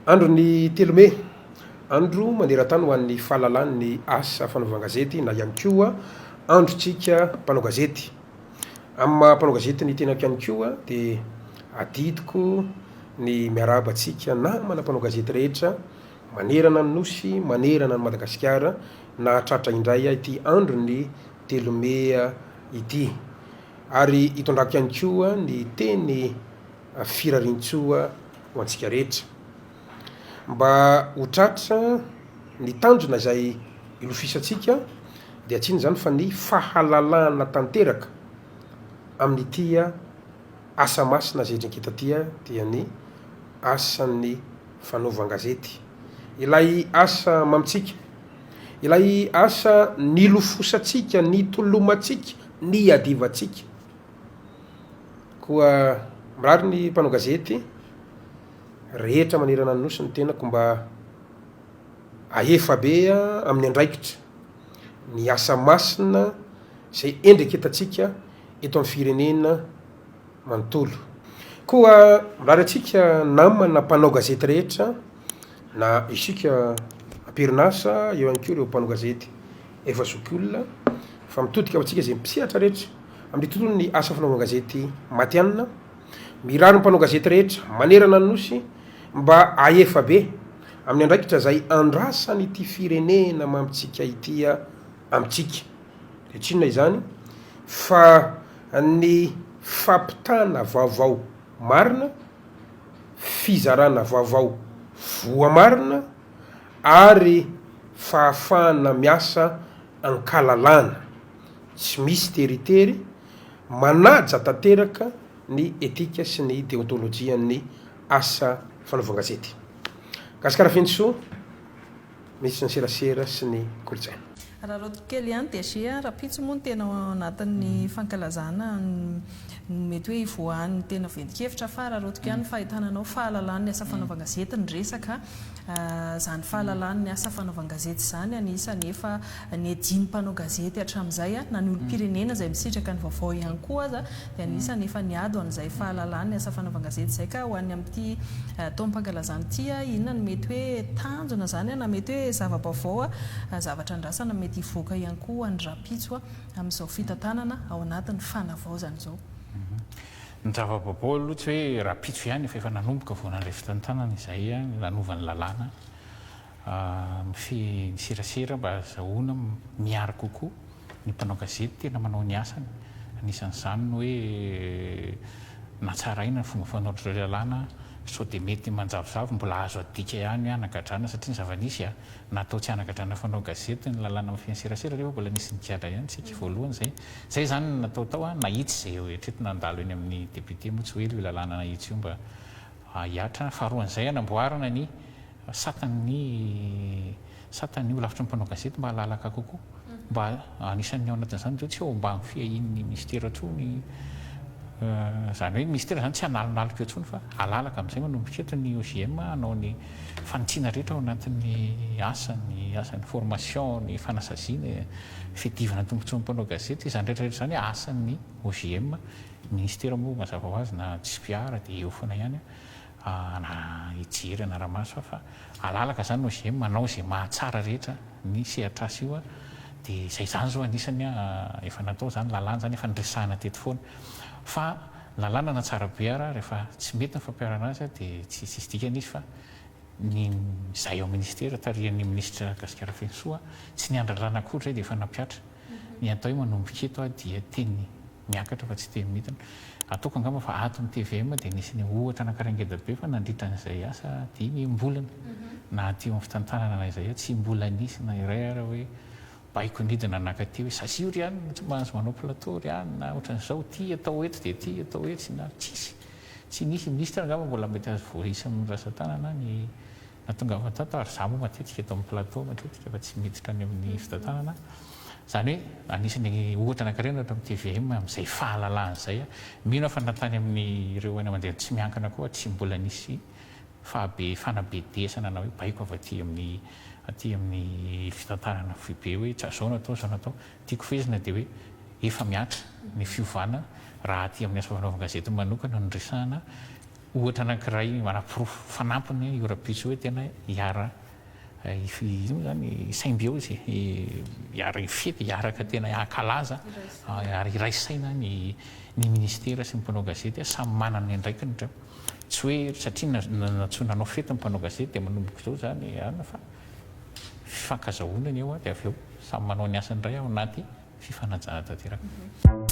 Andro ny telome, andro maneran-tany ho an'ny fahalalany asa fanaovan-gazety na ihany koa androtsika mpanao gazety. Amin'ny maha mpanao gazety ny tenako ihany koa dia adidiko ny miarabatsika namana mpanao gazety rehetra manerana ny nosy, manerana ny Madagasikara na tratra indray ity andro ny telomea ity. Ary hitondrako ihany koa ny teny firarintsoa ho antsika rehetra mba ho tratra ny tanjona izay ilofisantsika dia tsy ino zany fa ny fahalalahana tanteraka amin'ity asa masina zay drinkita dia ny asan'ny fanaovan-gazety. Ilay asa mamitsika, ilay asa nilofosatsika, ny tolomatsika, ny adivatsika. Koa mirary ny mpanao gazety rehetra manerana ny nosy ny tenako mba ahefa be amin'ny andraikitra ny asa masina izay endreketantsika eto amin'ny firenena manontolo. Koa mirary atsika namana mpanao gazety rehetra na isika amperinasa eo ihany koa ireo mpanao gazety efa zoky olona fa mitodika amintsika izay mpisehatra rehetra amin'ny tontolo ny asa fanaovan-gazety matianina. Mirary ny mpanao gazety rehetra manerana ny nosy mba ahefa be amin'ny andraikitra izay andrasany ity firenena mamitsika ity amintsika. Dia tsy inona izany fa ny fampitana vaovao marina, fizarana vaovao voa marina ary fahafahana miasa ankalalana tsy misy teritery, manaja tanteraka ny etika sy ny deontolojia ny asa fanaovan-gazety. Gasikara Fensoa, misy ny serasera sy ny kolotsaina. Raha rotkely ihany DG Rapitso moa ny tena anatin'ny fankalazana mety hoe ivoahan'ny tena vendikevitra fa raha rotka ihany fahitananao fahalalan'ny asa fanaovan-gazety ny resaka zany fahalalan'ny asa fanaovan-gazety zany anisany efa ny ediny mpanao gazety hatramin'izay na ny olo-pirenena izay misitraka ny vaovao ihany koa aza dia anisany efa niado an'izay fahalalan'ny asa fanaovan-gazety izay ka ho an'ny amin'ity taom-pankalazana ity inona ny mety hoe tanjona zany na mety hoe zava-baovao zavatra andrasana mety ivoaka ihany koa ny Rapitso amin'izao fitantanana ao anatin'ny fanavaozana izao. Ny zava-baovao aloha tsy hoe Rapitso ihany efa nanomboka voanan'ilay fitantanana izay nanovany lalàna ny serasera mba azahoana miaro kokoa ny mpanao gazety tena manao ny asany. Anisan'izany ny hoe natsaraina ny fomba fanaotra lalàna sao dia mety manjavozavo mbola azo adika ihany anagadrana satria ny zava-nisy natao tsy anagadrana fanao gazety ny lalàna amin'ny fiainserasera rehefa mbola nisy nikiala ihany tsika voalohany zay zany nataotao nahitsy zay etrety nandalo eny amin'ny député moa tsy hoe io lalàna nahitsy io mba hiatra. Faharoan'izay anamboarana ny satan'ny olavitra ny mpanao gazety mba halalaka kokoa mba anisan'ny ao anatin'izany zao tsy eo ambany fiahin'ny ministera atsony zany hoe ministera zany tsy analonaloka eo atsony fa alalaka amin'izay manomboka eto ny OGM anao ny fanitsiana rehetra ao anatin'ny asan'ny formation, ny fanasaziana, fiadivana tombontsoa mpanao gazety izany rehetrarehetra zany asan'ny OGM. Ministera moa mazava ho azy na dispiara dia eo foana ihany na hijery na ramaso fa alalaka zany ny OGM manao izay mahatsara rehetra ny sehatrasa io dia izay zany zao anisany efa natao zany lalàna zany efa niresahana teto foana. Fa lalàna na tsara be ara rehefa tsy mety ny fampiarana azy dia tsy sisy dikany izy fa izay ao ministera tarihan'ny ministra Gasikara Fensoa tsy niandralana koatra dia efa nampiatra ny atao hoe manomboka eto dia teny miakatra fa tsy teny mitana ataoko angamba fa ato ny TVM dia nisy ny ohatra anankarangeda be fa nandritra n'izay asa 5 mbolana na aty amin'ny fitantanana na izay tsy mbola nisy na iray ara hoe baiko nidina nakaty hoe sasio ry any tsy mahazo manao plateau ry any na ohatran'izao ty atao eto dia ty atao eto sy na tsy nisy ministra angamba mbola mety azo voaisa amin'ny rasa-tanana ny natonga fatato ary za moa matetika eto amin'ny plateau matetika fa tsy miditra any amin'ny fitantanana zany hoe anisan'ny ohatra anankarena eto amin'ny TVM amin'izay fahalalana izay mino fa natany amin'ny ireo any mandeha tsy miankana koa tsy mbola nisy fanabedesana na hoe baiko avy aty amin'ny fitantanana fibe hoe zao natao tiako fezina dia hoe efa miatra ny fiovana raha aty amin'ny asa fanaovan-gazety manokana no resahana ohatra anankiray manam-pirofo fanampiny io rapitso hoe tena hiara io zany symbiose hiara ifety hiaraka tena hakalaza ary iraisaina ny ministera sy ny mpanao gazety samy manana ny andraikiny reo tsy hoe satria natsonanao fety ny mpanao gazety dia manomboko zao zany ana fa fifankazahoana ny eo dia avy eo samy manao ny asany iray ao anaty fifanajana tanteraka